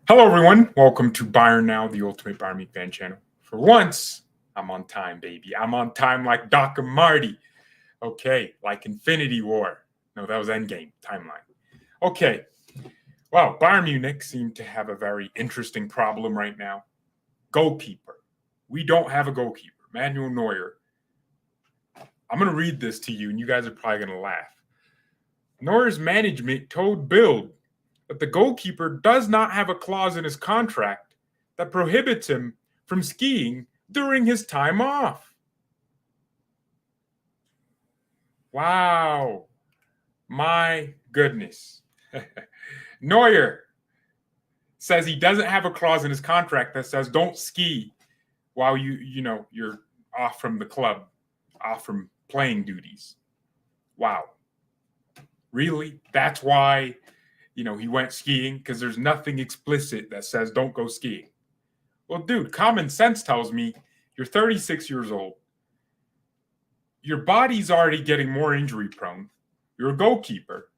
Hello, everyone. Welcome to BayernNow, the ultimate Bayern Munich fan channel. For once, I'm on time, baby. I'm on time like Doc and Marty. Okay, like Infinity War. No, that was Endgame timeline. Okay, well, Bayern Munich seem to have a very interesting problem right now. Goalkeeper. We don't have a goalkeeper. Manuel Neuer. I'm going to read this to you, and you guys are probably going to laugh. Neuer's management told Bild that the goalkeeper does not have a clause in his contract that prohibits him from skiing during his time off. Wow. My goodness. Neuer says he doesn't have a clause in his contract that says don't ski while you're off from the club, off from playing duties. Wow. Really? That's why he went skiing, because there's nothing explicit that says don't go skiing. Well, dude, common sense tells me you're 36 years old. Your body's already getting more injury prone. You're a goalkeeper.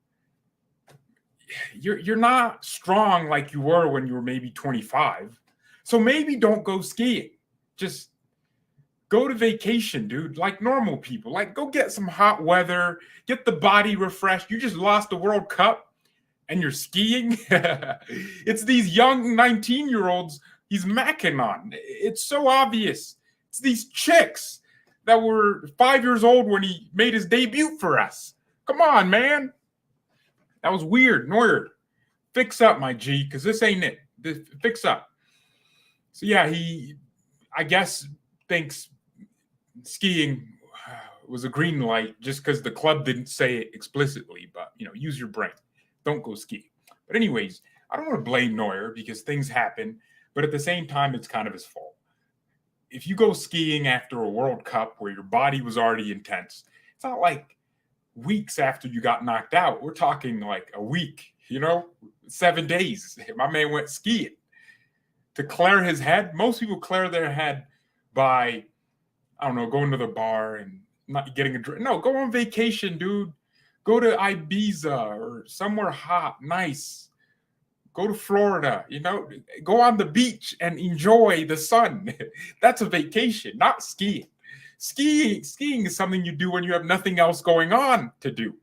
You're not strong like you were when you were maybe 25. So maybe don't go skiing. Just go to vacation, dude, like normal people. Like, go get some hot weather, get the body refreshed. You just lost the World Cup and you're skiing. It's these young 19-year-olds he's macking on. It's so obvious. It's these chicks that were 5 years old when he made his debut for us. Come on, man. That was weird. Neuer, fix up, my G, because this ain't it. Fix up. So, yeah, he, I guess, thinks skiing was a green light just because the club didn't say it explicitly. But, use your brain. Don't go skiing. But anyways, I don't want to blame Neuer because things happen. But at the same time, it's kind of his fault. If you go skiing after a World Cup where your body was already intense, it's not like weeks after you got knocked out. We're talking like a week, 7 days. My man went skiing to clear his head. Most people clear their head by, I don't know, going to the bar and not getting a drink. No, go on vacation, dude. Go to Ibiza or somewhere hot, nice. Go to Florida, go on the beach and enjoy the sun. That's a vacation, not skiing. Skiing is something you do when you have nothing else going on to do.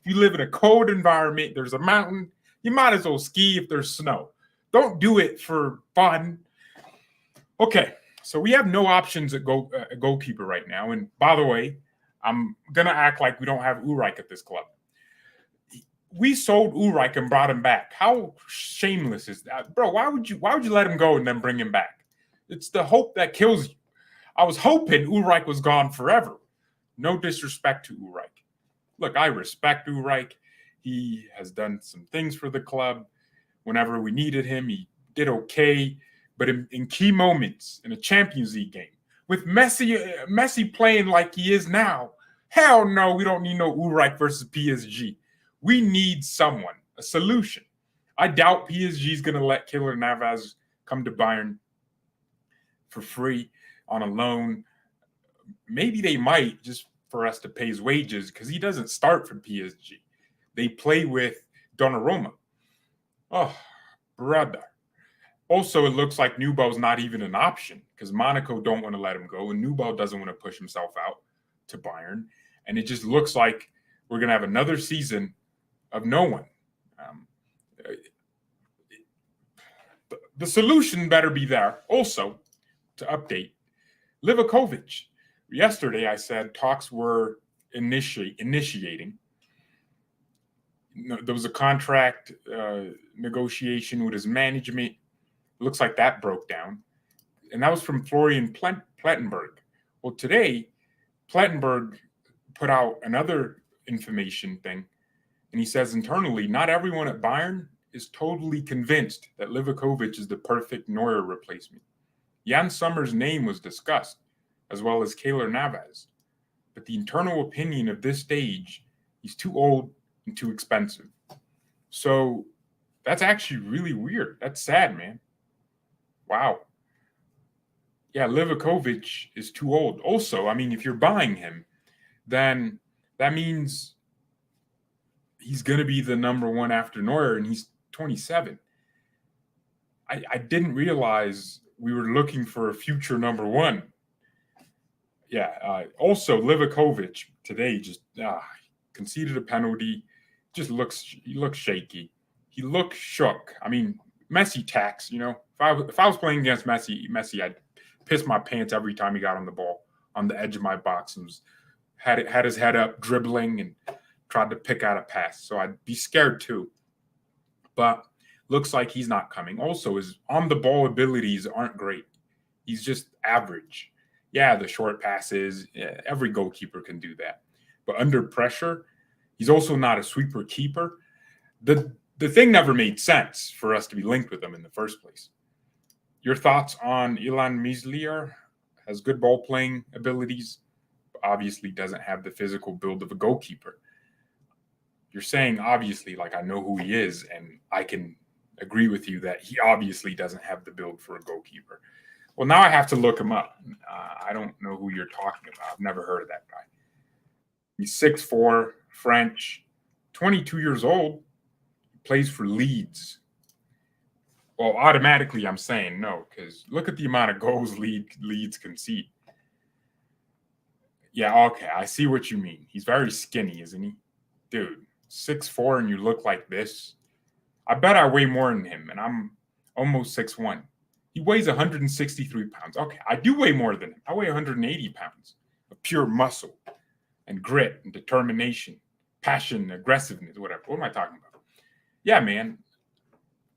If you live in a cold environment, there's a mountain, you might as well ski if there's snow. Don't do it for fun. Okay, so we have no options at goalkeeper right now. And by the way, I'm going to act like we don't have Ulreich at this club. We sold Ulreich and brought him back. How shameless is that? Bro, why would you let him go and then bring him back? It's the hope that kills you. I was hoping Ulreich was gone forever. No disrespect to Ulreich. Look, I respect Ulreich. He has done some things for the club. Whenever we needed him, he did okay. But in key moments, in a Champions League game, with Messi playing like he is now, hell no, we don't need no Ulreich versus PSG. We need someone, a solution. I doubt PSG is going to let Keylor Navas come to Bayern for free on a loan. Maybe they might, just for us to pay his wages, because he doesn't start for PSG. They play with Donnarumma. Oh, brother. Also, it looks like Newbell's not even an option because Monaco don't want to let him go, and Newbell doesn't want to push himself out to Bayern. And it just looks like we're going to have another season of no one. The solution better be there. Also, to update, Livakovic. Yesterday, I said talks were initiating. There was a contract negotiation with his management. Looks like that broke down. And that was from Florian Plettenberg. Well, today, Plettenberg put out another information thing. And he says internally, not everyone at Bayern is totally convinced that Livakovic is the perfect Neuer replacement. Jan Sommer's name was discussed, as well as Keylor Navas. But the internal opinion of this stage, he's too old and too expensive. So that's actually really weird. That's sad, man. Wow. Yeah, Livakovic is too old. Also, I mean, if you're buying him, then that means he's going to be the number one after Neuer, and he's 27. I didn't realize we were looking for a future number one. Yeah. Also, Livakovic today just conceded a penalty. He looks shaky. He looks shook. I mean, Messi tax. If I was playing against Messi, I'd piss my pants every time he got on the ball on the edge of my box and had his head up, dribbling and tried to pick out a pass. So I'd be scared too. But looks like he's not coming. Also, his on the ball abilities aren't great. He's just average. Yeah, the short passes, every goalkeeper can do that. But under pressure, he's also not a sweeper keeper. The thing never made sense for us to be linked with him in the first place. Your thoughts on Ilan Mislier? Has good ball playing abilities, but obviously doesn't have the physical build of a goalkeeper. You're saying obviously, like I know who he is, and I can agree with you that he obviously doesn't have the build for a goalkeeper. Well, now I have to look him up. I don't know who you're talking about. I've never heard of that guy. He's 6'4", French, 22 years old, plays for Leeds. Well, automatically I'm saying no, because look at the amount of goals Leeds concede. Yeah, okay, I see what you mean. He's very skinny, isn't he? Dude, 6'4" and you look like this. I bet I weigh more than him, and I'm almost 6'1". He weighs 163 pounds. Okay, I do weigh more than him. I weigh 180 pounds of pure muscle and grit and determination, passion, aggressiveness, whatever. What am I talking about? Yeah, man.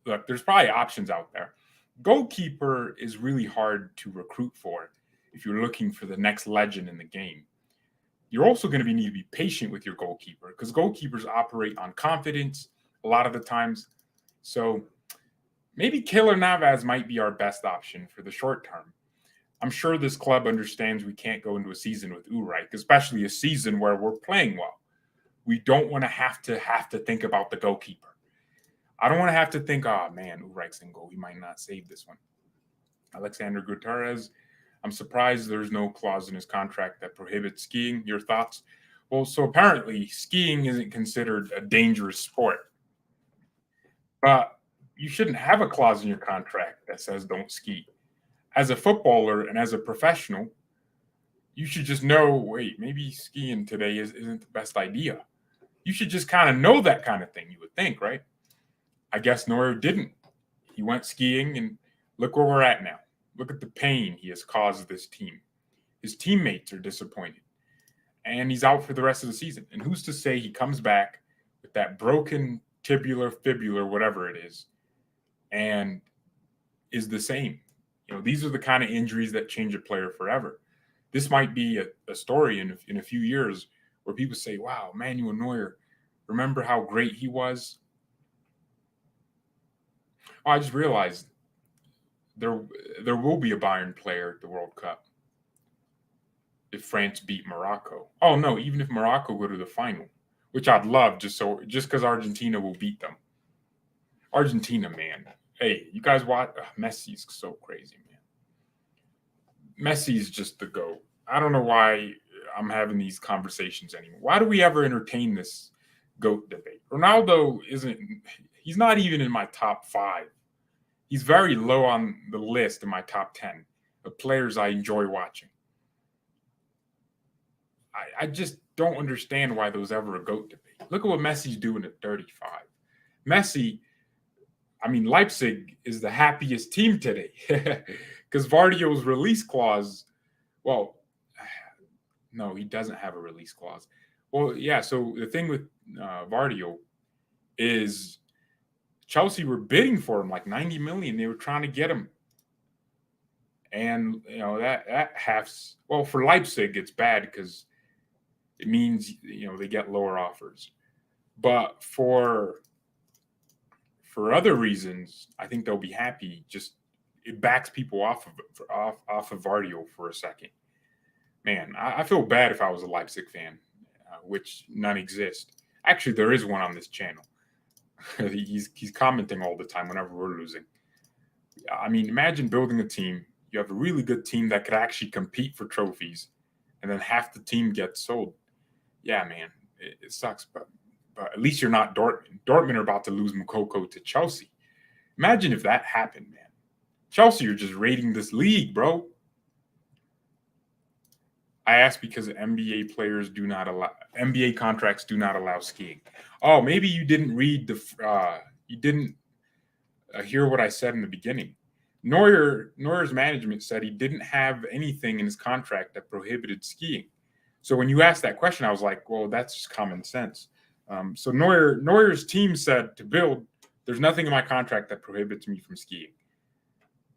Look, there's probably options out there. Goalkeeper is really hard to recruit for if you're looking for the next legend in the game. You're also going to need to be patient with your goalkeeper because goalkeepers operate on confidence a lot of the times. So maybe Keylor Navas might be our best option for the short term. I'm sure this club understands we can't go into a season with Ulreich, especially a season where we're playing well. We don't want to have to think about the goalkeeper. I don't want to have to think, oh man, Ulreich's in goal. He might not save this one. Alexander Gutierrez, I'm surprised there's no clause in his contract that prohibits skiing. Your thoughts? Well, so apparently skiing isn't considered a dangerous sport. But you shouldn't have a clause in your contract that says don't ski. As a footballer and as a professional, you should just know, wait, maybe skiing today isn't the best idea. You should just kind of know that kind of thing, you would think, right? I guess Neuer didn't. He went skiing, and look where we're at now. Look at the pain he has caused this team. His teammates are disappointed, and he's out for the rest of the season. And who's to say he comes back with that broken tibular, fibular, whatever it is, and is the same? These are the kind of injuries that change a player forever. This might be a story in a few years where people say, wow, Manuel Neuer, remember how great he was? Oh, I just realized there will be a Bayern player at the World Cup if France beat Morocco. Oh no, even if Morocco go to the final, which I'd love just because Argentina will beat them. Argentina, man. Hey, you guys watch? Messi's so crazy, man. Messi's just the GOAT. I don't know why I'm having these conversations anymore. Why do we ever entertain this GOAT debate? Ronaldo he's not even in my top 5. He's very low on the list in my top 10 of players I enjoy watching. I just don't understand why there was ever a GOAT debate. Look at what Messi's doing at 35. Messi, Leipzig is the happiest team today because Vardio's release clause, well, no, he doesn't have a release clause. Well, yeah, so the thing with Vardio is Chelsea were bidding for him like 90 million. They were trying to get him. And, that half's, well, for Leipzig, it's bad because it means, they get lower offers. But for other reasons, I think they'll be happy. Just it backs people off of Vardio for a second. Man, I feel bad if I was a Leipzig fan, which none exist. Actually, there is one on this channel. He's commenting all the time whenever we're losing. Imagine building a team. You have a really good team that could actually compete for trophies, and then half the team gets sold. Yeah, man, it sucks, but at least you're not Dortmund. Dortmund are about to lose Moukoko to Chelsea. Imagine if that happened, man. Chelsea are just raiding this league, bro. I asked because NBA players do not allow NBA contracts do not allow skiing. Oh, maybe you didn't read you didn't hear what I said in the beginning. Neuer's management said he didn't have anything in his contract that prohibited skiing. So when you asked that question, I was like, well, that's just common sense. So Neuer's team said to Bild, there's nothing in my contract that prohibits me from skiing.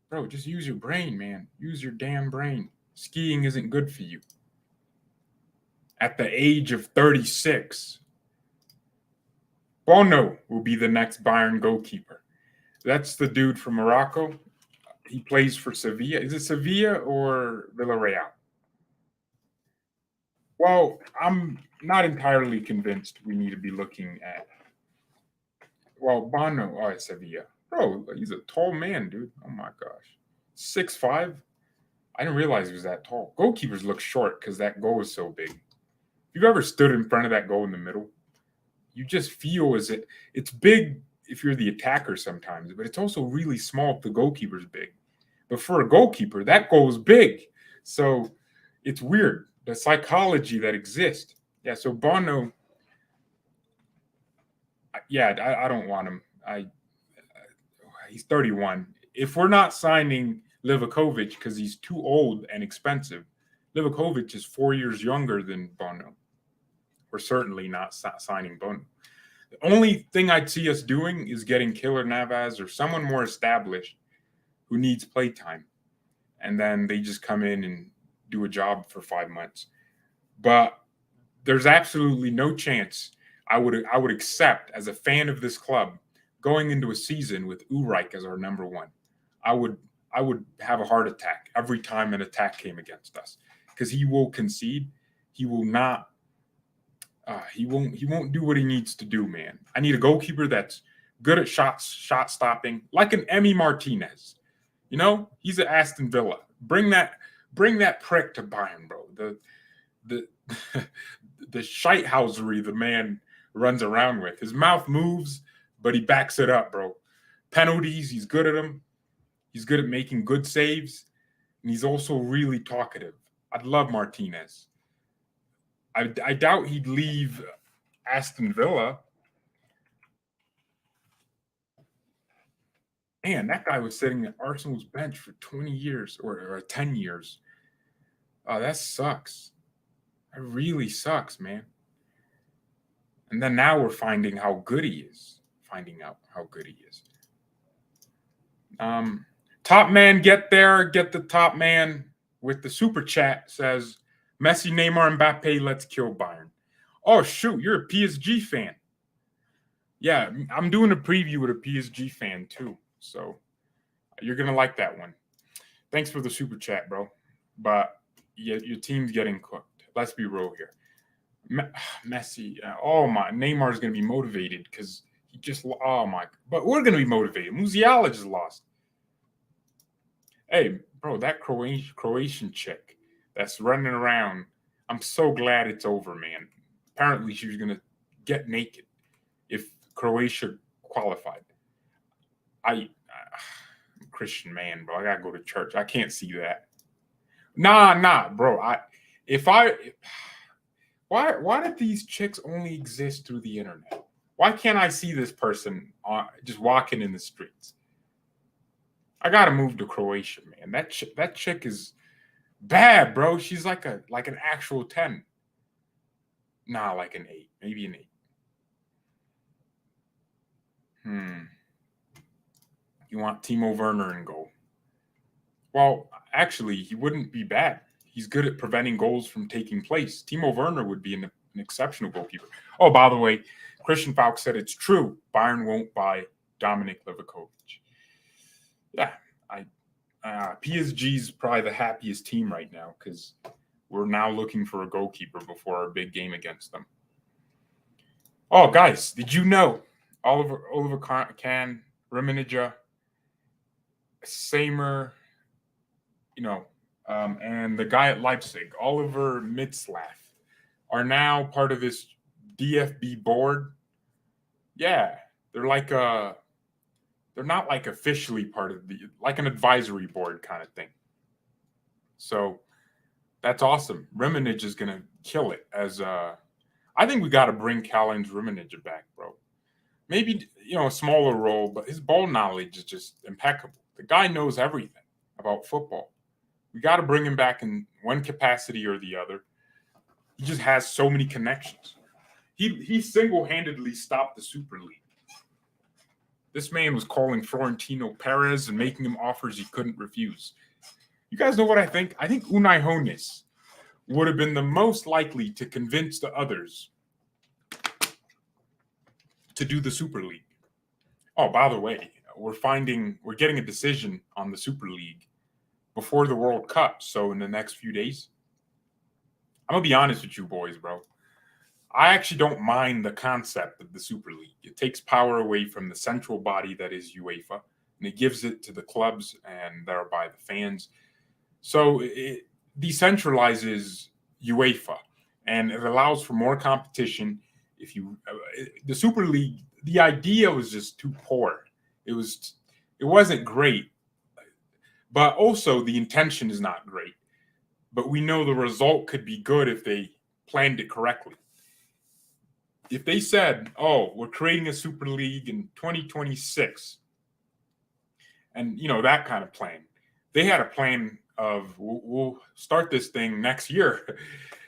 Bro, just use your brain, man. Use your damn brain. Skiing isn't good for you. At the age of 36, Bono will be the next Bayern goalkeeper. That's the dude from Morocco. He plays for Sevilla. Is it Sevilla or Villarreal? Well, I'm not entirely convinced we need to be looking at. Well, Bono, oh, it's Sevilla. Bro, he's a tall man, dude. Oh my gosh. 6'5". I didn't realize he was that tall. Goalkeepers look short because that goal is so big. If you've ever stood in front of that goal in the middle, you just feel it's big if you're the attacker sometimes, but it's also really small if the goalkeeper's big. But for a goalkeeper, that goal is big. So it's weird, the psychology that exists. Yeah, so Bono, yeah, I don't want him. He's 31. If we're not signing Livakovic because he's too old and expensive, Livakovic is 4 years younger than Bono. We're certainly not signing Bono. The only thing I'd see us doing is getting Killer Navas or someone more established who needs playtime. And then they just come in and do a job for 5 months. But there's absolutely no chance I would accept, as a fan of this club, going into a season with Ulreich as our number one. I would have a heart attack every time an attack came against us, because he will concede. He will not. He won't do what he needs to do, man. I need a goalkeeper that's good at shot stopping, like an Emi Martinez. You know, he's at Aston Villa. Bring that prick to Bayern, bro. The shitehousery the man runs around with. His mouth moves, but he backs it up, bro. Penalties, he's good at them. He's good at making good saves, and he's also really talkative. I'd love Martinez. I doubt he'd leave Aston Villa. Man, that guy was sitting at Arsenal's bench for 20 years or 10 years. Oh, that sucks. That really sucks, man. And then now we're finding how good he is. Finding out how good he is. Top man, get there. Get the top man with the super chat says, Messi, Neymar, Mbappe, let's kill Bayern. Oh, shoot, you're a PSG fan. Yeah, I'm doing a preview with a PSG fan too. So you're going to like that one. Thanks for the super chat, bro. But your team's getting cooked. Let's be real here. Messi, oh my, Neymar is going to be motivated because he just, oh my, but we're going to be motivated. Musiala just lost. Hey, bro, that Croatian chick that's running around, I'm so glad it's over, man. Apparently she was going to get naked if Croatia qualified. I'm a Christian man, bro. I got to go to church. I can't see that. Nah, bro. Why did these chicks only exist through the internet? Why can't I see this person just walking in the streets? I gotta move to Croatia, man. That chick is bad, bro. She's like an actual 10. Nah, like an 8, maybe an 8. You want Timo Werner in goal? Well, actually, he wouldn't be bad. He's good at preventing goals from taking place. Timo Werner would be an exceptional goalkeeper. Oh, by the way, Christian Falk said it's true. Bayern won't buy Dominic Livakovic. Yeah, PSG's probably the happiest team right now because we're now looking for a goalkeeper before our big game against them. Oh, guys, did you know Oliver Kahn, Rummenigge, Samer, and the guy at Leipzig, Oliver Mitzlaff, are now part of this DFB board. Yeah, they're like they're not like officially part of like an advisory board kind of thing. So that's awesome. Rummenigge is going to kill it as I think we got to bring Callens Rummenigge back, bro. Maybe, a smaller role, but his ball knowledge is just impeccable. The guy knows everything about football. We got to bring him back in one capacity or the other. He just has so many connections. He single-handedly stopped the Super League. This man was calling Florentino Perez and making him offers he couldn't refuse. You guys know what I think? I think Unai Hoeneß would have been the most likely to convince the others to do the Super League. Oh, by the way, we're getting a decision on the Super League before the World Cup. So in the next few days, I'm going to be honest with you boys, bro. I actually don't mind the concept of the Super League. It takes power away from the central body that is UEFA, and it gives it to the clubs and thereby the fans. So it decentralizes UEFA, and it allows for more competition. The Super League, the idea was just too poor. It wasn't great, but also the intention is not great. But we know the result could be good if they planned it correctly. If they said, "Oh, we're creating a Super League in 2026," and that kind of plan, they had a plan of we'll start this thing next year.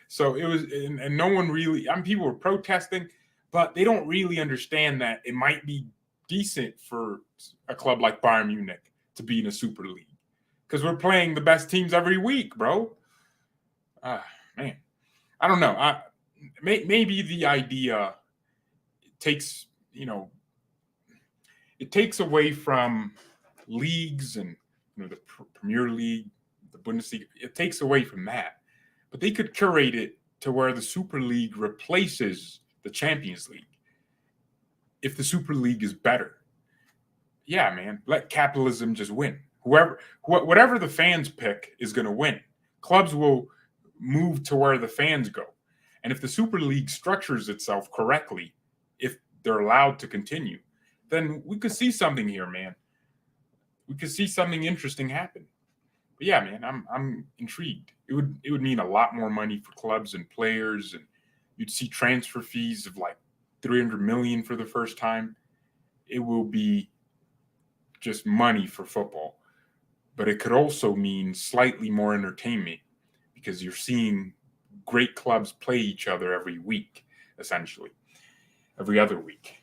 So it was, and no one really. People were protesting, but they don't really understand that it might be decent for a club like Bayern Munich to be in a Super League because we're playing the best teams every week, bro. Man, I don't know. Maybe the idea takes away from leagues and the Premier League, the Bundesliga. It takes away from that, but they could curate it to where the Super League replaces the Champions League. If the Super League is better, yeah, man, let capitalism just win. Whatever the fans pick is going to win. Clubs will move to where the fans go. And if the Super League structures itself correctly, if they're allowed to continue, then we could see something here, man. We could see something interesting happen. But yeah, man, I'm intrigued. It would mean a lot more money for clubs and players, and you'd see transfer fees of like $300 million for the first time. It will be just money for football. But it could also mean slightly more entertainment because you're seeing great clubs play each other every week, essentially, every other week.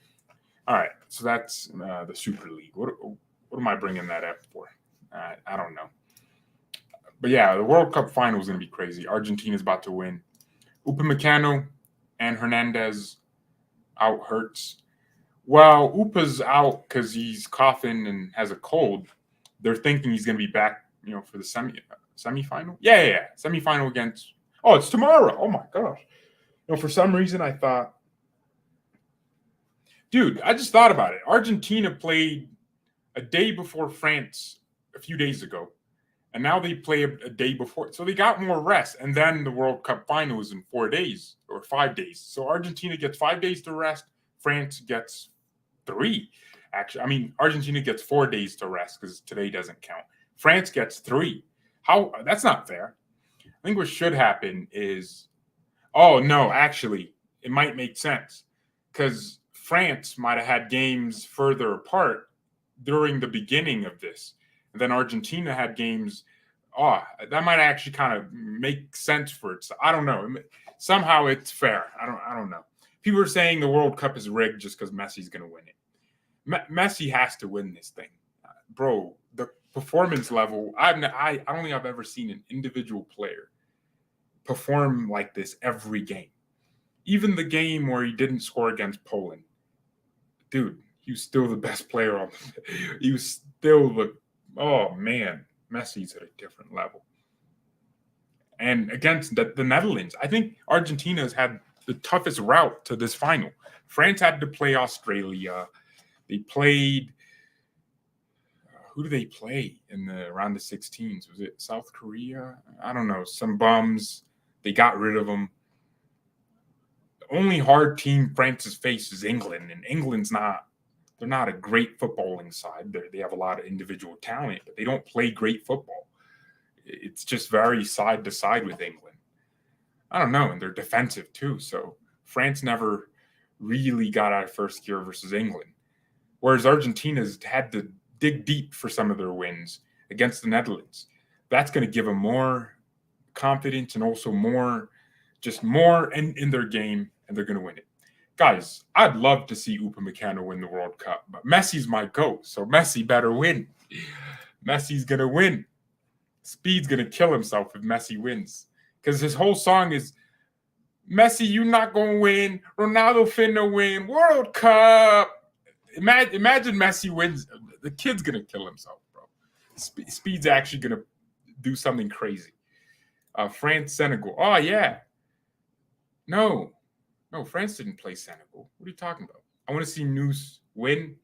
All right, so that's the Super League. What am I bringing that up for? I don't know. But yeah, the World Cup final is going to be crazy. Argentina's about to win. Upamecano and Hernandez out hurts. Well, Upa's out because he's coughing and has a cold. They're thinking he's going to be back, for the semifinal. Yeah. Semifinal against. Oh, it's tomorrow. Oh my gosh. For some reason I thought, dude, I just thought about it. Argentina played a day before France a few days ago, and now they play a day before. So they got more rest, and then the World Cup final is in 4 days or 5 days. So Argentina gets 5 days to rest. France gets 3. Actually, Argentina gets 4 days to rest because today doesn't count. France gets 3. How? That's not fair. I think what should happen is, actually, it might make sense because France might have had games further apart during the beginning of this. And then Argentina had games. That might actually kind of make sense for it. So I don't know. Somehow it's fair. I don't know. People are saying the World Cup is rigged just because Messi's going to win it. Messi has to win this thing. Bro, the performance level, I don't think I've ever seen an individual player perform like this every game. Even the game where he didn't score against Poland. Dude, he was still the best player on he was still Messi's at a different level. And against the Netherlands, I think Argentina has had the toughest route to this final. France had to play Australia. They played who do they play in the round of 16s? Was it South Korea? I don't know. Some bums. They got rid of them. The only hard team France has faced is England, and England's not They're not a great footballing side. They have a lot of individual talent, but they don't play great football. It's just very side to side with England. I don't know, and they're defensive too. So France never really got out of first gear versus England, whereas Argentina's had to dig deep for some of their wins against the Netherlands. That's going to give them more confidence and also more in their game, and they're going to win it. Guys, I'd love to see Upamecano win the World Cup, but Messi's my GOAT, so Messi better win. Messi's going to win. Speed's going to kill himself if Messi wins, because his whole song is, Messi, you not going to win. Ronaldo finna win. World Cup. Imagine Messi wins. The kid's going to kill himself, bro. Speed's actually going to do something crazy. France, Senegal. Oh, yeah. No, France didn't play Senegal. What are you talking about? I want to see Nice win.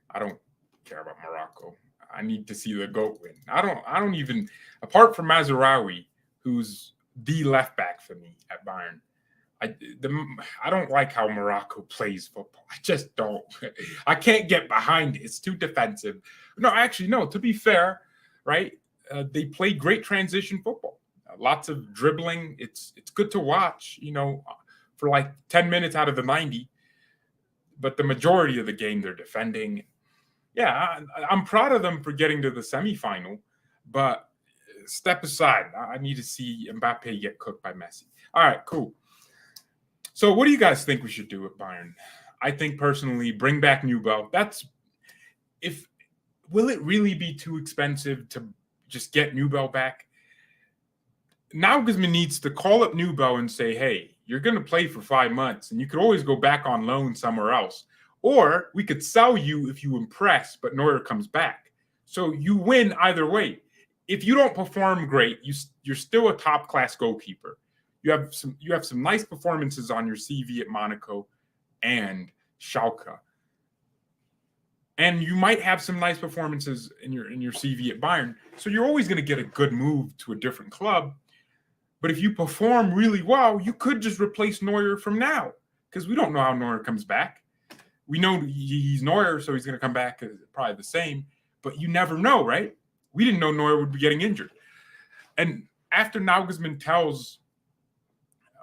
I don't care about Morocco. I need to see the GOAT win. I don't even, apart from Mazraoui, who's the left back for me at Bayern. I don't like how Morocco plays football. I just don't. I can't get behind it. It's too defensive. No, actually, no. To be fair, right? They play great transition football. Lots of dribbling. It's good to watch, for like 10 minutes out of the 90. But the majority of the game, they're defending. Yeah, I'm proud of them for getting to the semifinal. But step aside. I need to see Mbappe get cooked by Messi. All right, cool. So what do you guys think we should do at Bayern? I think personally, bring back Newbell. Will it really be too expensive to just get Newbell back? Nagelsmann needs to call up Newbell and say, hey, you're going to play for 5 months, and you could always go back on loan somewhere else. Or we could sell you if you impress, but Neuer comes back. So you win either way. If you don't perform great, you're still a top-class goalkeeper. You have some nice performances on your CV at Monaco and Schalke. And you might have some nice performances in your CV at Bayern. So you're always going to get a good move to a different club. But if you perform really well, you could just replace Neuer from now, because we don't know how Neuer comes back. We know he's Neuer, so he's going to come back probably the same. But you never know, right? We didn't know Neuer would be getting injured. And after Nagelsmann tells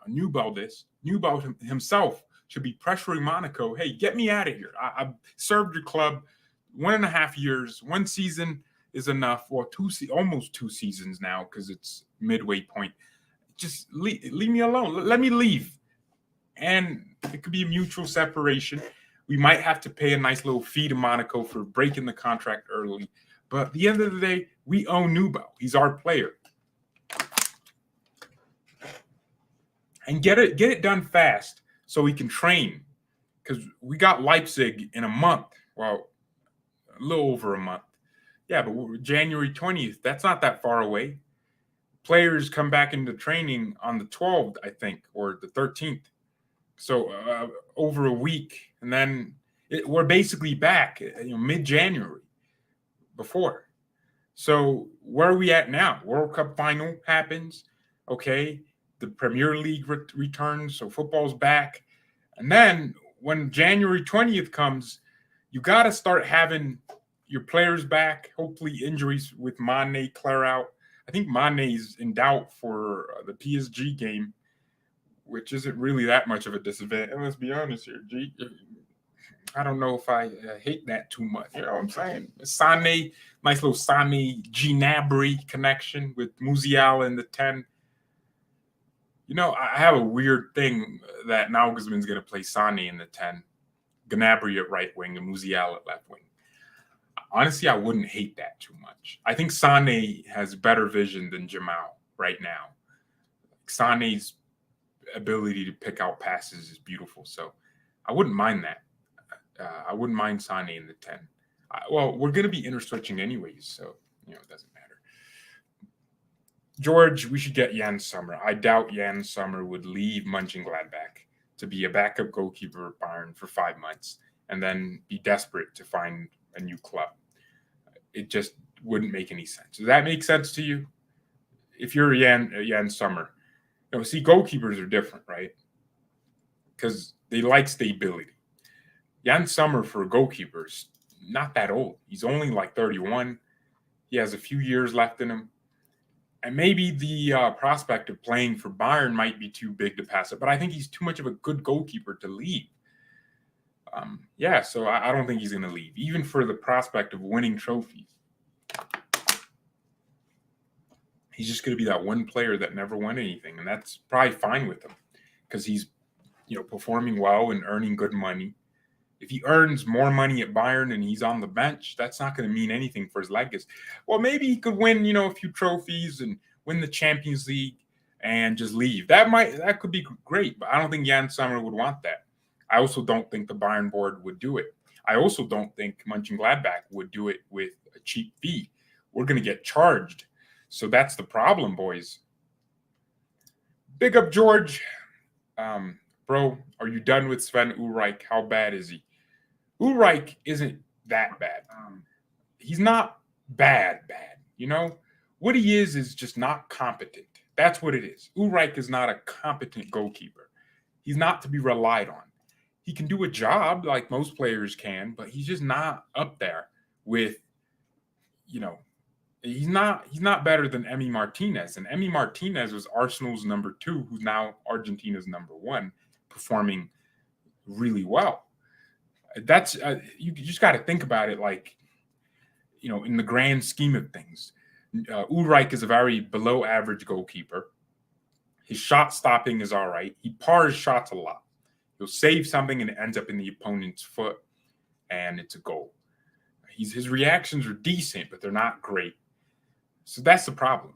Newbell this, Newbell himself should be pressuring Monaco, hey, get me out of here. I've served your club 1.5 years. 1 season is enough. Well, almost 2 seasons now, because it's midway point. Just leave me alone. Let me leave. And it could be a mutual separation. We might have to pay a nice little fee to Monaco for breaking the contract early. But at the end of the day, we own Newbell. He's our player. And get it done fast so we can train. Because we got Leipzig in a month. Well, a little over a month. Yeah, but January 20th, that's not that far away. Players come back into training on the 12th, I think, or the 13th. So over a week. And then we're basically back, mid-January before. So where are we at now? World Cup final happens. Okay. The Premier League returns, so football's back. And then when January 20th comes, you got to start having your players back. Hopefully injuries with Mane clear out. I think Mane's in doubt for the PSG game, which isn't really that much of a disadvantage. And let's be honest here, G. I don't know if I hate that too much. You know what I'm saying? Sané, nice little Sané-Gnabry connection with Musiala in the 10. I have a weird thing that Nagelsmann's going to play Sané in the 10, Gnabry at right wing, and Musiala at left wing. Honestly, I wouldn't hate that too much. I think Sané has better vision than Jamal right now. Sané's ability to pick out passes is beautiful, so I wouldn't mind that. I wouldn't mind Sané in the 10. Well, we're going to be interswitching anyways, so it doesn't matter. George, we should get Jan Sommer. I doubt Jan Sommer would leave Mönchengladbach to be a backup goalkeeper at Bayern for 5 months and then be desperate to find a new club. It just wouldn't make any sense. Does that make sense to you? If you're Jan Sommer, see, goalkeepers are different, right? Because they like stability. Jan Sommer for a goalkeeper is not that old. He's only like 31. He has a few years left in him. And maybe the prospect of playing for Bayern might be too big to pass up. But I think he's too much of a good goalkeeper to leave. So I don't think he's going to leave, even for the prospect of winning trophies. He's just going to be that one player that never won anything, and that's probably fine with him because he's, performing well and earning good money. If he earns more money at Bayern and he's on the bench, that's not going to mean anything for his legacy. Well, maybe he could win, a few trophies and win the Champions League and just leave. That could be great, but I don't think Jan Sommer would want that. I also don't think the Bayern board would do it. I also don't think Mönchengladbach would do it with a cheap fee. We're going to get charged. So that's the problem, boys. Big up, George. Bro, are you done with Sven Ulreich? How bad is he? Ulreich isn't that bad. He's not bad. What he is just not competent. That's what it is. Ulreich is not a competent goalkeeper. He's not to be relied on. He can do a job like most players can, but he's just not up there with, he's not better than Emi Martinez. And Emi Martinez was Arsenal's number 2, who's now Argentina's number 1, performing really well. That's you just got to think about it like, in the grand scheme of things. Ulreich is a very below average goalkeeper. His shot stopping is all right. He pars shots a lot. He'll save something and it ends up in the opponent's foot, and it's a goal. His reactions are decent, but they're not great. So that's the problem.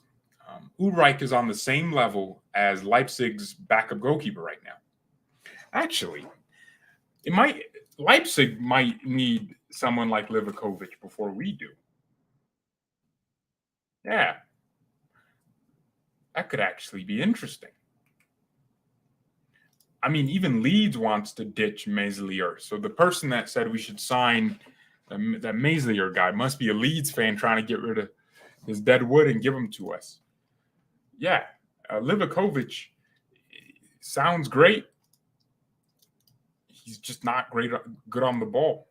Ulreich is on the same level as Leipzig's backup goalkeeper right now. Actually, Leipzig might need someone like Livakovic before we do. Yeah. That could actually be interesting. I mean, even Leeds wants to ditch Meslier. So the person that said we should sign that Meslier guy must be a Leeds fan trying to get rid of his dead wood and give him to us. Yeah, Livakovic sounds great. He's just not good on the ball.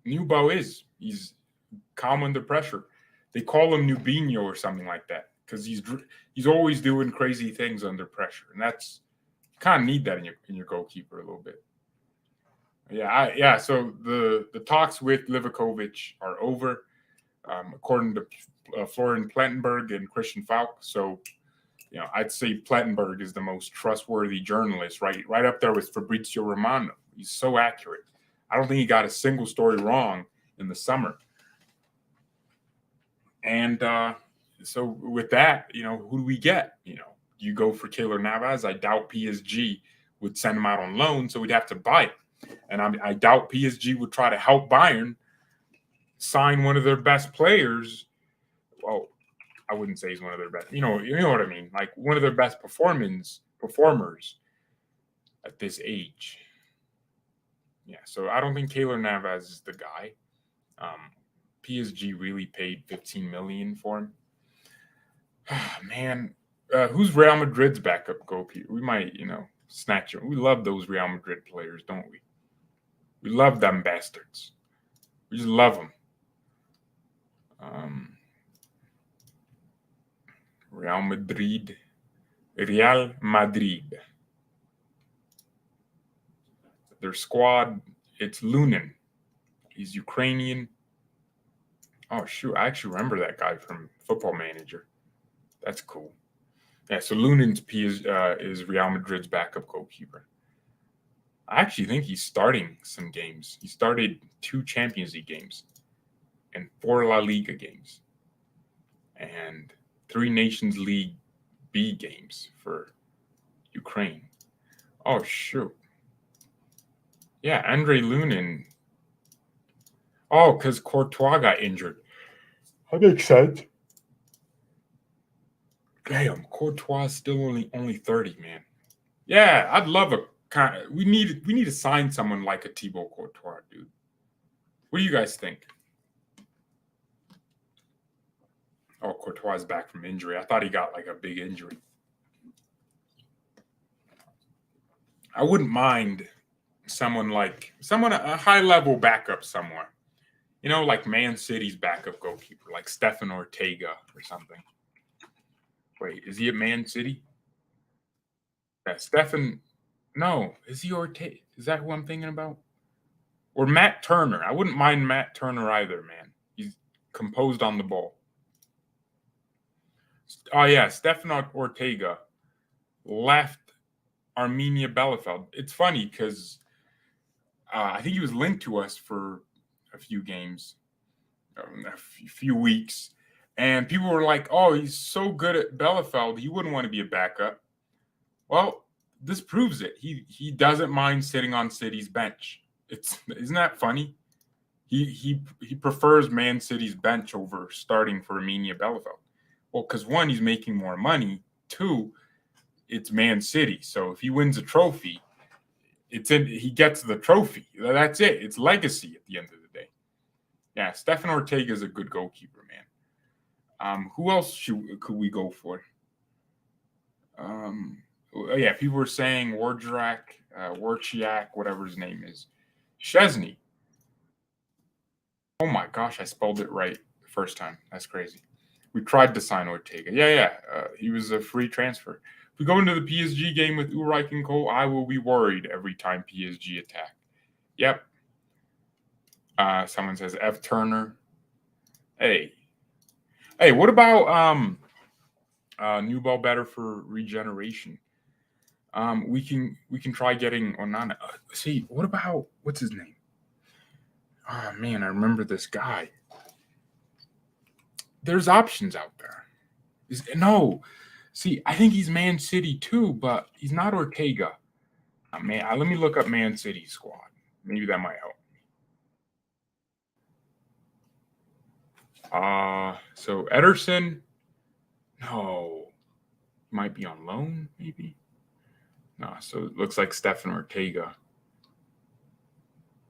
Nubo is. He's calm under pressure. They call him Nubinho or something like that because he's always doing crazy things under pressure, and that's you kind of need that in your goalkeeper a little bit. So the talks with Livakovic are over, according to Florian Plettenberg and Christian Falk. So, I'd say Plettenberg is the most trustworthy journalist, right up there with Fabrizio Romano. He's so accurate. I don't think he got a single story wrong in the summer. And so with that, who do we get? You go for Keylor Navas. I doubt PSG would send him out on loan, so we'd have to buy it. And I doubt PSG would try to help Bayern sign one of their best players. Well, I wouldn't say he's one of their best. You know what I mean? Like one of their best performers at this age. Yeah, so I don't think Keylor Navas is the guy. PSG really paid $15 million for him. Man, who's Real Madrid's backup goalkeeper? We might, snatch him. We love those Real Madrid players, don't we? We love them bastards. We just love them. Real Madrid. Their squad, it's Lunin. He's Ukrainian. Oh, shoot. I actually remember that guy from Football Manager. That's cool. Yeah, so Lunin's is Real Madrid's backup goalkeeper. I actually think he's starting some games. He started 2 Champions League games and 4 La Liga games and 3 Nations League B games for Ukraine. Oh, shoot. Yeah, Andre Lunin. Oh, because Courtois got injured. That makes sense. Damn, Courtois is still only 30, man. Yeah, I'd love we need to sign someone like a Thibaut Courtois, dude. What do you guys think? Oh, Courtois is back from injury. I thought he got like a big injury. I wouldn't mind someone a high level backup somewhere. You know, like Man City's backup goalkeeper, like Stefan Ortega or something. Wait, is he at Man City? Yeah, Stefan. No, is he Ortega? Is that who I'm thinking about? Or Matt Turner? I wouldn't mind Matt Turner either, man. He's composed on the ball. Oh yeah, Stefan Ortega left Arminia Bielefeld. It's funny because I think he was linked to us for a few games, a few weeks, and people were like, "Oh, he's so good at Bielefeld, he wouldn't want to be a backup." Well, this proves it. He doesn't mind sitting on City's bench. Isn't that funny? He prefers Man City's bench over starting for Arminia Bielefeld. Well, because one, he's making more money. Two, it's Man City. So if he wins a trophy, he gets the trophy. That's it. It's legacy at the end of the day. Yeah, Stefan Ortega is a good goalkeeper, man. Who else could we go for? Yeah, people were saying Warchiak, whatever his name is. Szczesny. Oh my gosh, I spelled it right the first time. That's crazy. We tried to sign Ortega. Yeah. He was a free transfer. If we go into the PSG game with Ulreich and Cole, I will be worried every time PSG attack. Yep. Someone says F. Turner. Hey, what about new ball better for regeneration? We can try getting Onana. See, what about what's his name? Oh man, I remember this guy. There's options out there. See, I think he's Man City too, but he's not Ortega. Let me look up Man City squad. Maybe that might help. So Ederson, no, might be on loan, maybe. No, so it looks like Stefan Ortega.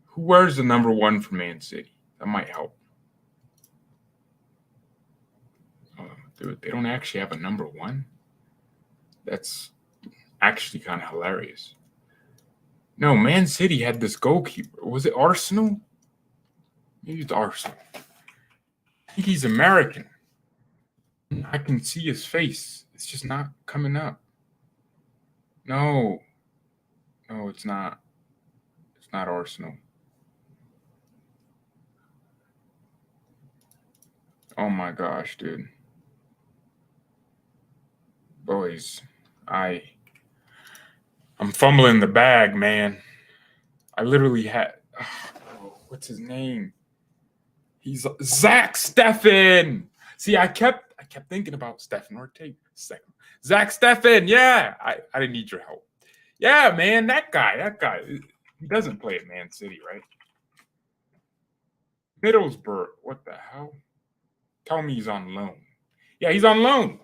Who wears the number 1 for Man City? That might help. Dude, they don't actually have a number 1. That's actually kind of hilarious. No, Man City had this goalkeeper. Was it Arsenal? Maybe it's Arsenal. I think he's American. I can see his face. It's just not coming up. No, it's not. It's not Arsenal. Oh my gosh, dude. Boys, I'm fumbling the bag, man. I literally had what's his name? He's Zach Steffen. See, I kept thinking about Stefan Ortega. Zach Steffen, yeah. I didn't need your help. Yeah, man, that guy. He doesn't play at Man City, right? Middlesbrough. What the hell? Tell me he's on loan. Yeah, he's on loan.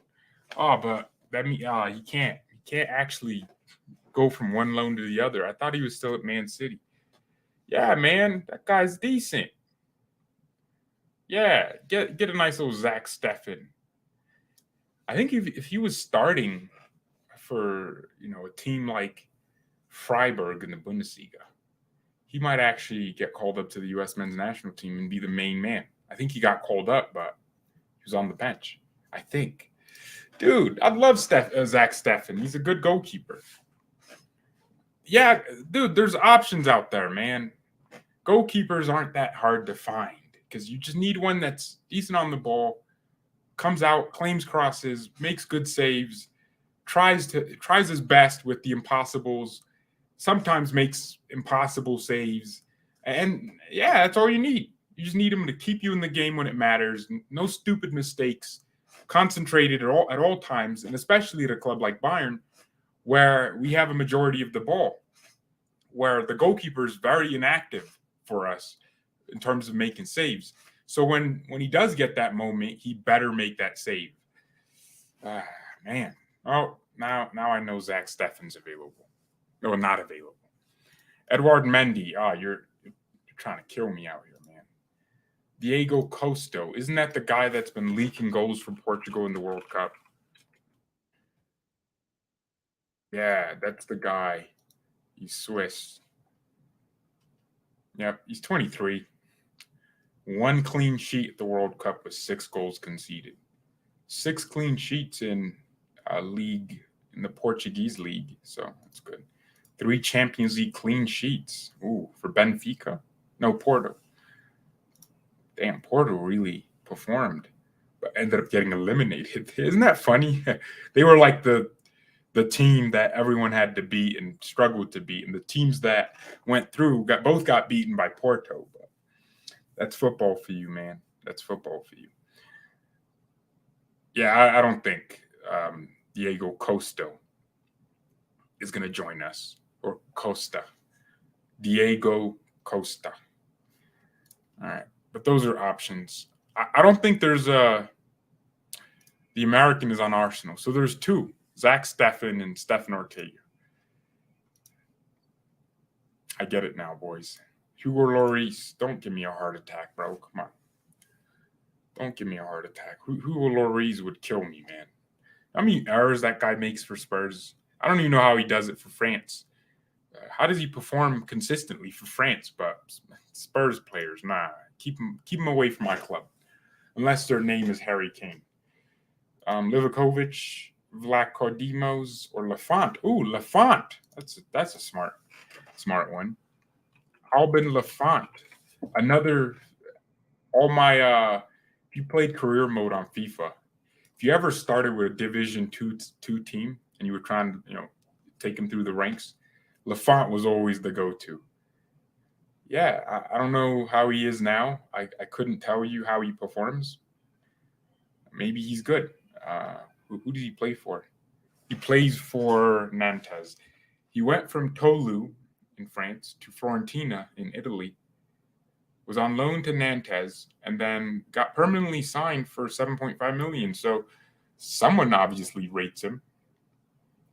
Oh, but that means he can't actually go from one loan to the other. I thought he was still at Man City. Yeah, man, that guy's decent. Yeah, get a nice little Zach Steffen. I think if he was starting for a team like Freiburg in the Bundesliga, he might actually get called up to the U.S. men's national team and be the main man. I think he got called up, but he was on the bench. I think. Dude, I love Zach Steffen. He's a good goalkeeper. Yeah, dude, there's options out there, man. Goalkeepers aren't that hard to find because you just need one that's decent on the ball, comes out, claims crosses, makes good saves, tries his best with the impossibles, sometimes makes impossible saves. And yeah, that's all you need. You just need him to keep you in the game when it matters. No stupid mistakes, concentrated at all times, and especially at a club like Bayern, where we have a majority of the ball, where the goalkeeper is very inactive for us in terms of making saves. So when he does get that moment, he better make that save. Man. Oh, now I know Zach Steffen's available. No, not available. Edouard Mendy. You're trying to kill me out here, man. Diego Costa. Isn't that the guy that's been leaking goals from Portugal in the World Cup? Yeah, that's the guy. He's Swiss. Yep, he's 23. One clean sheet at the World Cup with 6 goals conceded. 6 clean sheets in a league, in the Portuguese league. So that's good. 3 Champions League clean sheets. Ooh, for Benfica. No, Porto. Damn, Porto really performed, but ended up getting eliminated. Isn't that funny? They were like the team that everyone had to beat and struggled to beat, and the teams that went through got beaten by Porto. But that's football for you, man. That's football for you. Yeah, I don't think Diego Costa is going to join us, or Costa. Diego Costa. All right, but those are options. I don't think there's the American is on Arsenal, so there's 2. Zach Steffen and Stefan Ortega. I get it now, boys. Hugo Lloris, don't give me a heart attack, bro. Come on. Don't give me a heart attack. Hugo Lloris would kill me, man. How many errors that guy makes for Spurs? I don't even know how he does it for France. How does he perform consistently for France? But Spurs players, nah. Keep him away from my club. Unless their name is Harry Kane. Livakovic, Vlachodimos, or Lafont. Ooh, Lafont. That's a smart one. Albin Lafont. Another. All my. If you played career mode on FIFA, if you ever started with a Division two team and you were trying to take them through the ranks, Lafont was always the go-to. Yeah, I don't know how he is now. I couldn't tell you how he performs. Maybe he's good. Who did he play for? He plays for Nantes. He went from Toulouse in France to Fiorentina in Italy, was on loan to Nantes, and then got permanently signed for $7.5 million. So someone obviously rates him.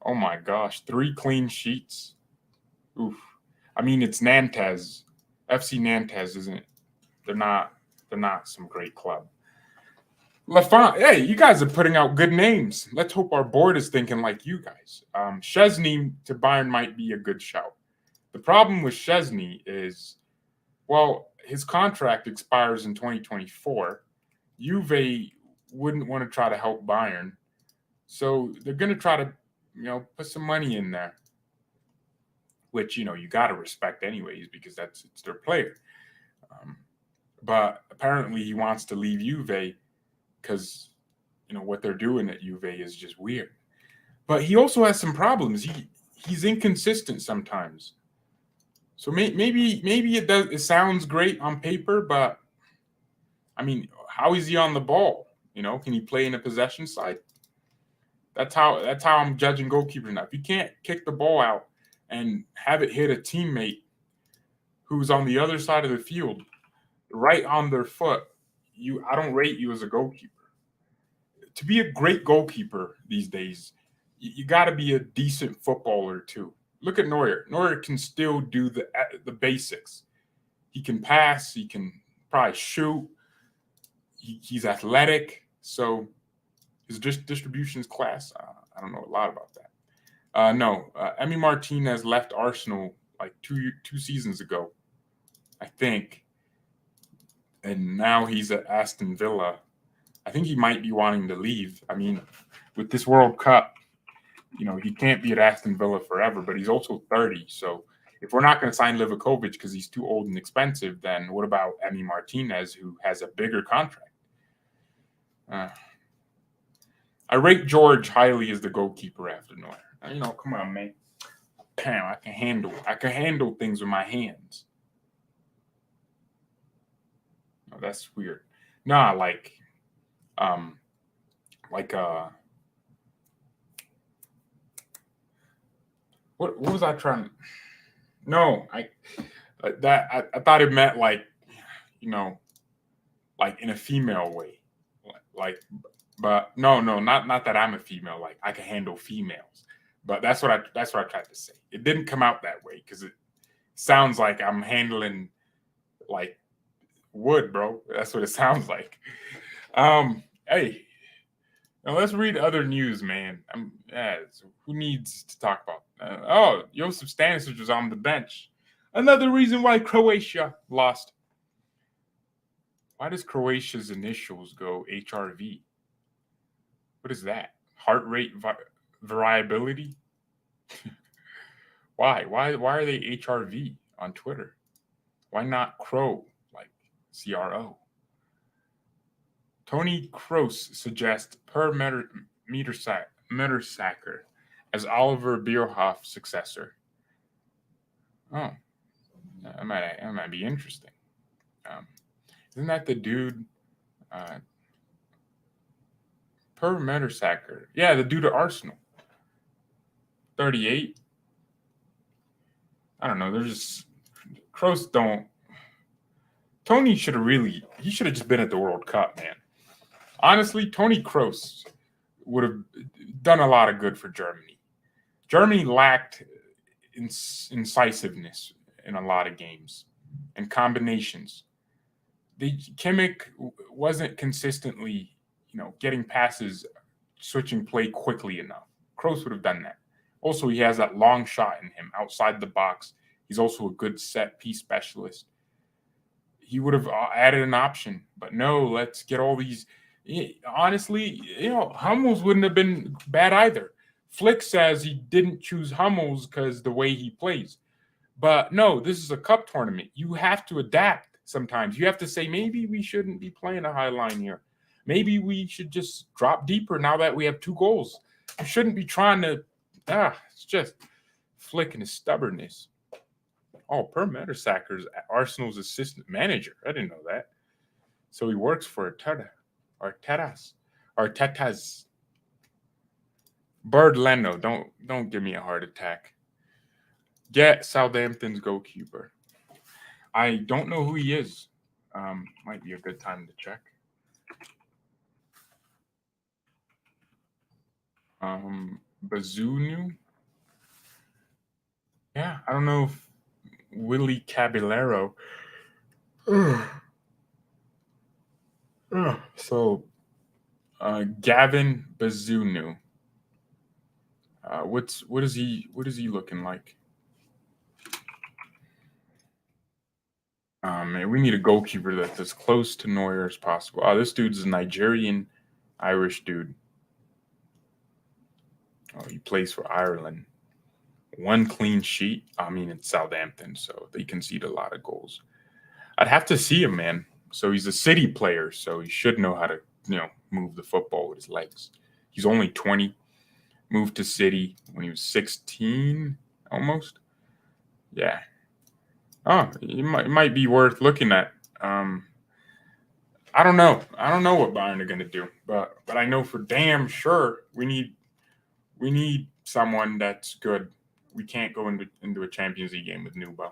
Oh my gosh, 3 clean sheets. Oof. I mean, it's Nantes. FC Nantes isn't. They're not some great club. Lafont, hey, you guys are putting out good names. Let's hope our board is thinking like you guys. Szczesny to Bayern might be a good shout. The problem with Szczesny is, well, his contract expires in 2024. Juve wouldn't want to try to help Bayern. So they're going to try to, put some money in there, which, you got to respect anyways because it's their player. But apparently he wants to leave Juve because, what they're doing at Juve is just weird. But he also has some problems. He's inconsistent sometimes. So maybe it sounds great on paper, but I mean, how is he on the ball? Can he play in a possession side? That's how I'm judging goalkeepers now. If you can't kick the ball out and have it hit a teammate who's on the other side of the field, right on their foot, I don't rate you as a goalkeeper. To be a great goalkeeper these days, you got to be a decent footballer too. Look at Neuer. Neuer can still do the basics. He can pass. He can probably shoot. He's athletic. So his distribution's class. I don't know a lot about that. No, Emi Martinez left Arsenal like two seasons ago, I think. And now he's at Aston Villa. I think he might be wanting to leave. I mean, with this World Cup, he can't be at Aston Villa forever, but he's also 30. So if we're not going to sign Livakovic because he's too old and expensive, then what about Emi Martinez, who has a bigger contract? I rate George highly as the goalkeeper after Neuer. Come on, man. Damn, I can handle things with my hands. No, that's weird. Nah, what was I trying to? No, I thought it meant like in a female way, but no, not that I'm a female. Like I can handle females, but that's what I tried to say. It didn't come out that way because it sounds like I'm handling like wood, bro. That's what it sounds like. Hey. Now let's read other news, man. So who needs to talk about? Josip Stanisic was on the bench Another reason why Croatia lost. Why does Croatia's initials go HRV? What is that? Heart rate variability? Why? Why are they HRV on Twitter? Why not Crow, like CRO? Tony Kroos suggests per Mertesacker as Oliver Bierhof's successor. Oh, that might be interesting. Isn't that the dude? Per Mertesacker. Yeah, the dude at Arsenal. 38. I don't know. There's just Kroos don't. Tony should have just been at the World Cup, man. Honestly, Tony Kroos would have done a lot of good for Germany. Germany lacked incisiveness in a lot of games and combinations. Kimmich wasn't consistently, getting passes, switching play quickly enough. Kroos would have done that. Also, he has that long shot in him outside the box. He's also a good set piece specialist. He would have added an option, but no, let's get all these. Honestly, Hummels wouldn't have been bad either. Flick says he didn't choose Hummels because the way he plays. But no, this is a cup tournament. You have to adapt sometimes. You have to say, maybe we shouldn't be playing a high line here. Maybe we should just drop deeper now that we have 2 goals. You shouldn't be trying to, it's just Flick and his stubbornness. Oh, Per Mertesacker's Arsenal's assistant manager. I didn't know that. So he works for Arteta's. Bird Leno, don't give me a heart attack. Get Southampton's goalkeeper. I don't know who he is. Might be a good time to check. Bazunu. Yeah, I don't know if Willie Caballero. So, Gavin Bazunu. What is he looking like? Man, we need a goalkeeper that's as close to Neuer as possible. Oh, this dude's a Nigerian Irish dude. Oh, he plays for Ireland. 1 clean sheet. I mean, it's Southampton, so they concede a lot of goals. I'd have to see him, man. So he's a City player, so he should know how to, move the football with his legs. He's only 20. Moved to City when he was 16, almost. Yeah. Oh, it might be worth looking at. I don't know. I don't know what Bayern are going to do, but I know for damn sure we need someone that's good. We can't go into a Champions League game with Nubo.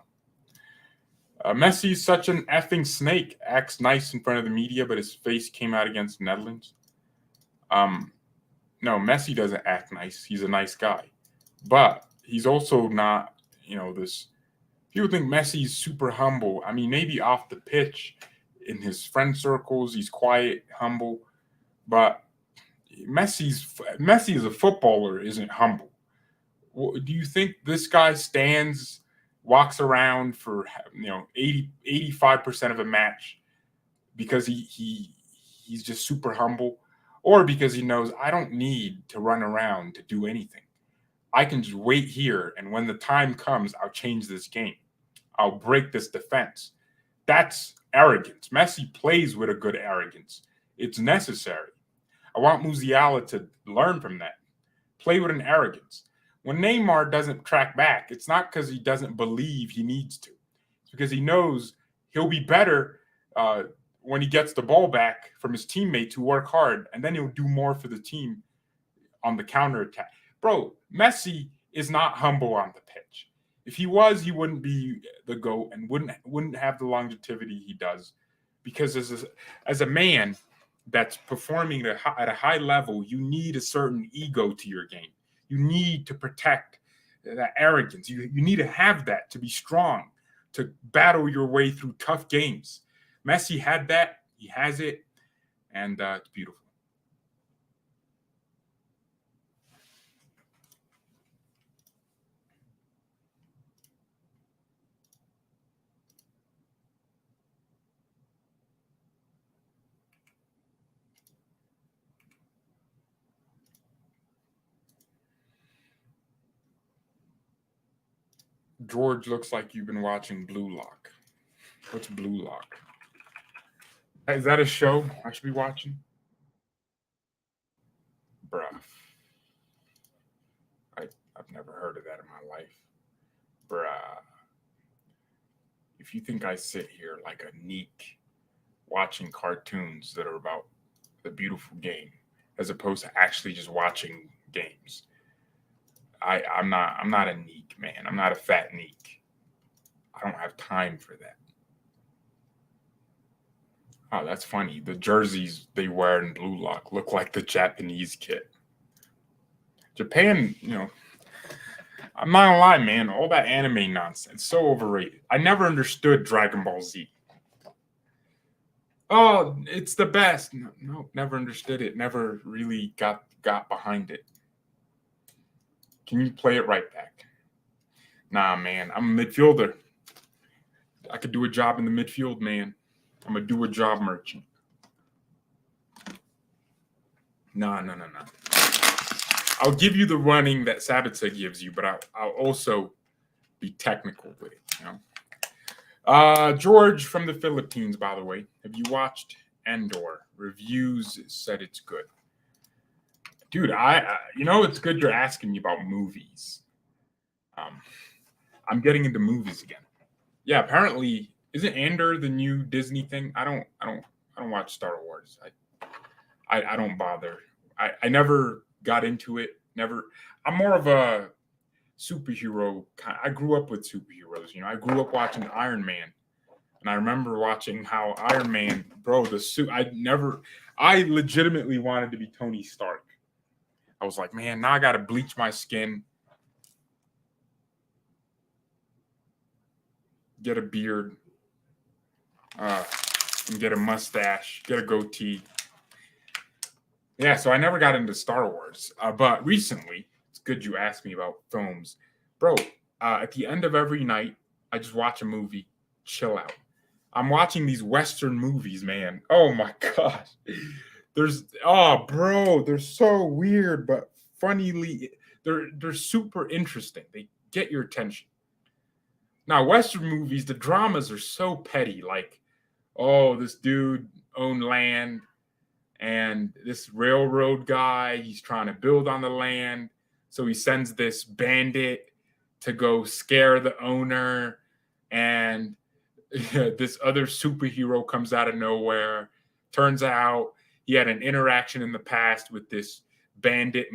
Messi's such an effing snake. Acts nice in front of the media, but his face came out against the Netherlands. No, Messi doesn't act nice. He's a nice guy. But he's also not, this. People think Messi's super humble. I mean, maybe off the pitch, in his friend circles, he's quiet, humble. But Messi as a footballer isn't humble. Do you think this guy walks around for 85% of a match because he's just super humble, or because he knows I don't need to run around to do anything? I can just wait here, and when the time comes, I'll change this game. I'll break this defense. That's arrogance. Messi plays with a good arrogance. It's necessary. I want Musiala to learn from that. Play with an arrogance. When Neymar doesn't track back, it's not because he doesn't believe he needs to. It's because he knows he'll be better when he gets the ball back from his teammates who work hard, and then he'll do more for the team on the counterattack. Bro, Messi is not humble on the pitch. If he was, he wouldn't be the GOAT and wouldn't have the longevity he does. Because as a man that's performing at a high level, you need a certain ego to your game. You need to protect that arrogance. You need to have that to be strong, to battle your way through tough games. Messi had that. He has it. And it's beautiful. George, looks like you've been watching Blue Lock. What's Blue Lock? Is that a show I should be watching? Bruh. I've never heard of that in my life. Bruh. If you think I sit here like a neek watching cartoons that are about the beautiful game as opposed to actually just watching games, I'm not a neek, man. I'm not a fat neek. I don't have time for that. Oh, that's funny. The jerseys they wear in Blue Lock look like the Japanese kit. Japan, I'm not gonna lie, man. All that anime nonsense, so overrated. I never understood Dragon Ball Z. Oh, it's the best. No, never understood it. Never really got behind it. Can you play it right back? Nah, man. I'm a midfielder. I could do a job in the midfield, man. I'm a do-a-job merchant. No. I'll give you the running that Sabitzer gives you, but I'll also be technical with it. George from the Philippines, by the way. Have you watched Andor? Reviews said it's good. Dude, it's good you're asking me about movies. I'm getting into movies again. Yeah, apparently, isn't Andor the new Disney thing? I don't watch Star Wars. I don't bother. I never got into it. Never. I'm more of a superhero. I grew up with superheroes. I grew up watching Iron Man, and I remember watching how Iron Man, bro, the suit. I legitimately wanted to be Tony Stark. I was like, man, now I got to bleach my skin, get a beard, and get a mustache, get a goatee. Yeah, so I never got into Star Wars. But recently, it's good you asked me about films. Bro, at the end of every night, I just watch a movie, chill out. I'm watching these Western movies, man. Oh my gosh. They're so weird, but funnily, they're super interesting. They get your attention. Now, Western movies, the dramas are so petty. Like, this dude owned land, and this railroad guy, he's trying to build on the land. So he sends this bandit to go scare the owner. And this other superhero comes out of nowhere. Turns out he had an interaction in the past with this bandit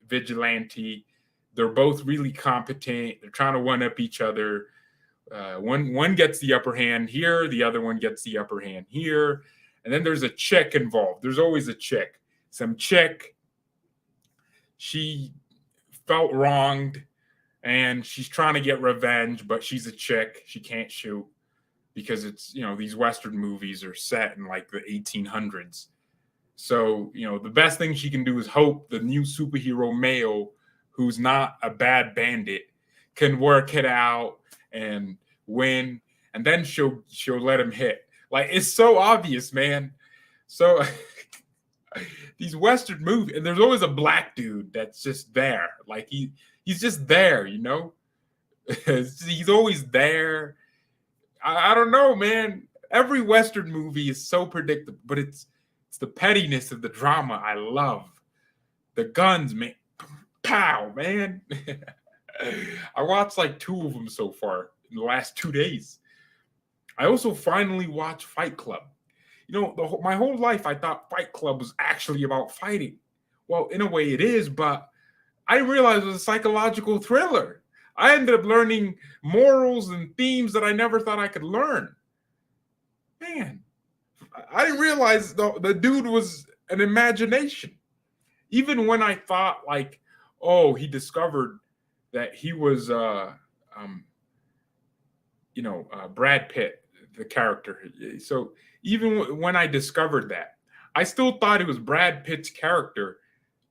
vigilante. They're both really competent. They're trying to one-up each other. One gets the upper hand here. The other one gets the upper hand here. And then there's a chick involved. There's always a chick. Some chick, she felt wronged, and she's trying to get revenge, but she's a chick. She can't shoot because it's, these Western movies are set in like the 1800s. So, the best thing she can do is hope the new superhero male, who's not a bad bandit, can work it out and win, and then she'll let him hit. Like, it's so obvious, man. So these Western movies, and there's always a black dude that's just there. Like he's just there, He's always there. I don't know, man. Every Western movie is so predictable, but it's the pettiness of the drama I love. The guns, man. Pow, man. I watched like 2 of them so far in the last 2 days. I also finally watched Fight Club. My whole life I thought Fight Club was actually about fighting. Well, in a way it is, but I didn't realize it was a psychological thriller. I ended up learning morals and themes that I never thought I could learn. Man, I didn't realize the dude was an imagination. Even when I thought he discovered that he was, Brad Pitt, the character. So even when I discovered that, I still thought it was Brad Pitt's character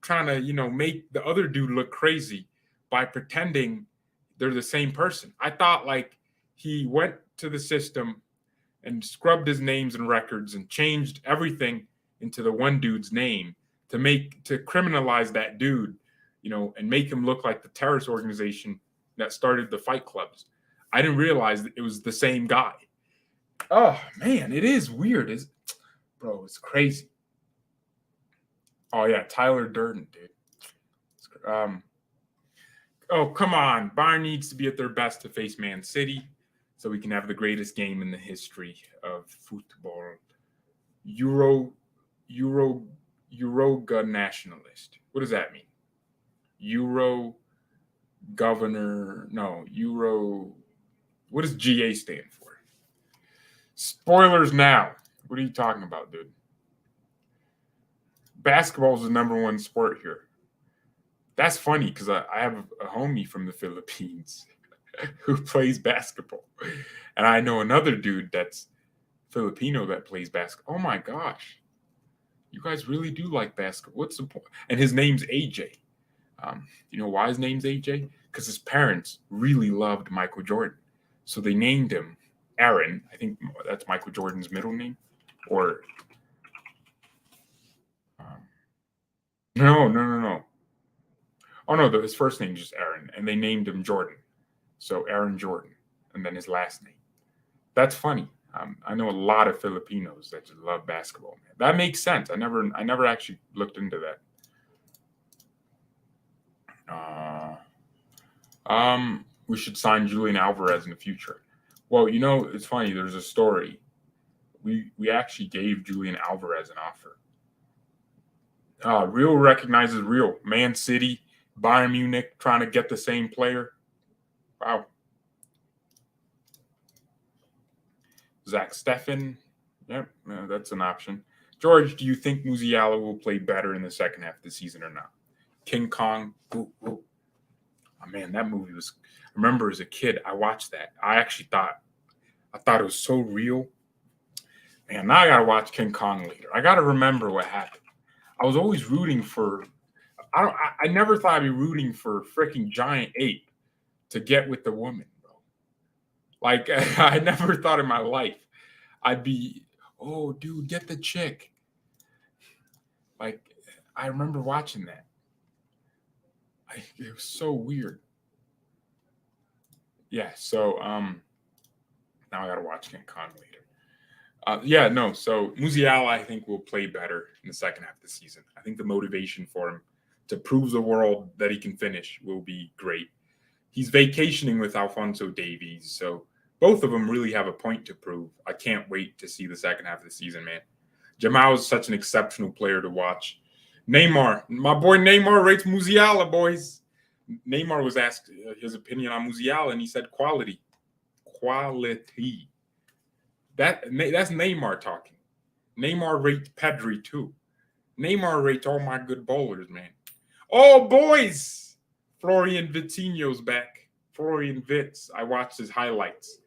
trying to, make the other dude look crazy by pretending they're the same person. I thought he went to the system and scrubbed his names and records and changed everything into the one dude's name to criminalize that dude, and make him look like the terrorist organization that started the fight clubs. I didn't realize that it was the same guy. Oh man, it is weird. Bro, it's crazy. Oh yeah, Tyler Durden, dude. Oh come on, Bayern needs to be at their best to face Man City, so we can have the greatest game in the history of football. Euroga nationalist. What does that mean? Euro governor? No, Euro. What does GA stand for? Spoilers now. What are you talking about, dude? Basketball is the number one sport here. That's funny because I have a homie from the Philippines who plays basketball. And I know another dude that's Filipino that plays basketball. Oh my gosh. You guys really do like basketball. What's the point? And his name's AJ. You know why his name's AJ? Because his parents really loved Michael Jordan. So they named him Aaron. I think that's Michael Jordan's middle name. Or no. Oh no, his first name is just Aaron, and they named him Jordan. So Aaron Jordan, and then his last name. That's funny. I know a lot of Filipinos that just love basketball. Man. That makes sense. I never actually looked into that. We should sign Julian Alvarez in the future. Well, you know, it's funny. There's a story. We actually gave Julian Alvarez an offer. Real recognizes real. Man City, Bayern Munich trying to get the same player. Wow. Zach Steffen. Yep, that's an option. George, do you think Musiala will play better in the second half of the season or not? King Kong. Ooh. Oh, man, that movie was... I remember as a kid, I watched that. I thought it was so real. Man, now I got to watch King Kong later. I got to remember what happened. I was always rooting for... I never thought I'd be rooting for a freaking giant ape to get with the woman, bro. Like, I never thought in my life I'd be, oh, dude, get the chick. Like, I remember watching that. It was so weird. Yeah, so now I got to watch King Kong later. So Musiala, I think, will play better in the second half of the season. I think the motivation for him to prove the world that he can finish will be great. He's vacationing with Alphonso Davies, so both of them really have a point to prove. I can't wait to see the second half of the season, man. Jamal is such an exceptional player to watch. Neymar, my boy Neymar rates Musiala, boys. Neymar was asked his opinion on Musiala, and he said quality. Quality. That's Neymar talking. Neymar rates Pedri, too. Neymar rates all my good bowlers, man. Oh, boys! Florian Vitinho's back. Florian Vitz. I watched his highlights.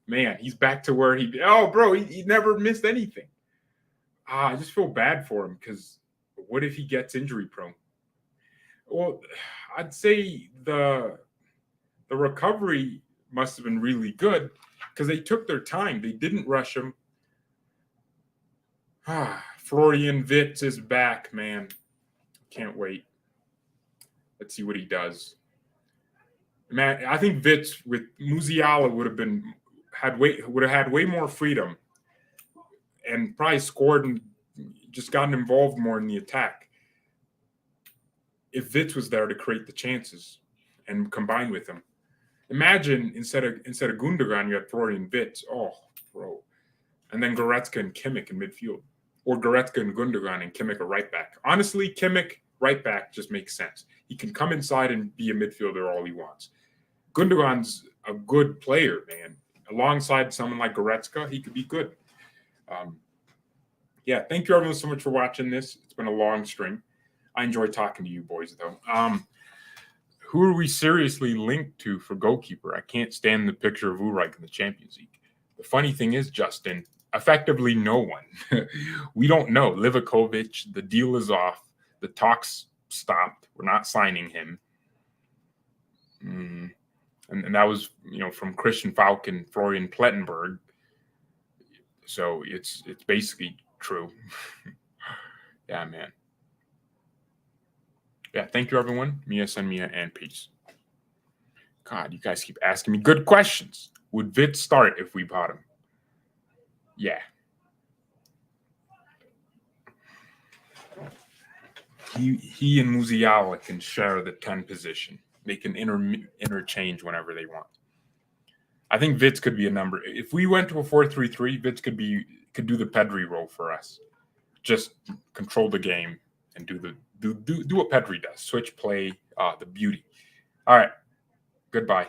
Man, he's back to where he... Oh, bro, he never missed anything. I just feel bad for him because what if he gets injury prone? Well, I'd say the recovery must have been really good because they took their time. They didn't rush him. Florian Vitz is back, man. Can't wait. Let's see what he does. Man, I think Vitz with Musiala would have had way more freedom and probably scored and just gotten involved more in the attack if Vitz was there to create the chances and combine with him. Imagine instead of Gundogan, you had Florian Vitz. Oh, bro. And then Goretzka and Kimmich in midfield. Or Goretzka and Gundogan and Kimmich a right back. Honestly, Kimmich right back just makes sense. He can come inside and be a midfielder all he wants. Gundogan's a good player, man. Alongside someone like Goretzka, he could be good. Thank you everyone so much for watching this. It's been a long stream. I enjoyed talking to you boys, though. Who are we seriously linked to for goalkeeper? I can't stand the picture of Ulreich in the Champions League. The funny thing is, Justin, effectively no one. We don't know. Livakovic, the deal is off. The talks stopped. We're not signing him. And that was, from Christian Falk and Florian Plettenberg. So it's basically true. Yeah, man. Yeah, thank you, everyone. Mia, San Mia, and peace. God, you guys keep asking me good questions. Would Vitz start if we bought him? Yeah. He and Musiala can share the 10 position. They can interchange whenever they want. I think Vitz could be a number. If we went to a 4-3-3, Vitz could do the Pedri role for us. Just control the game and do what Pedri does. Switch play, the beauty. All right. Goodbye.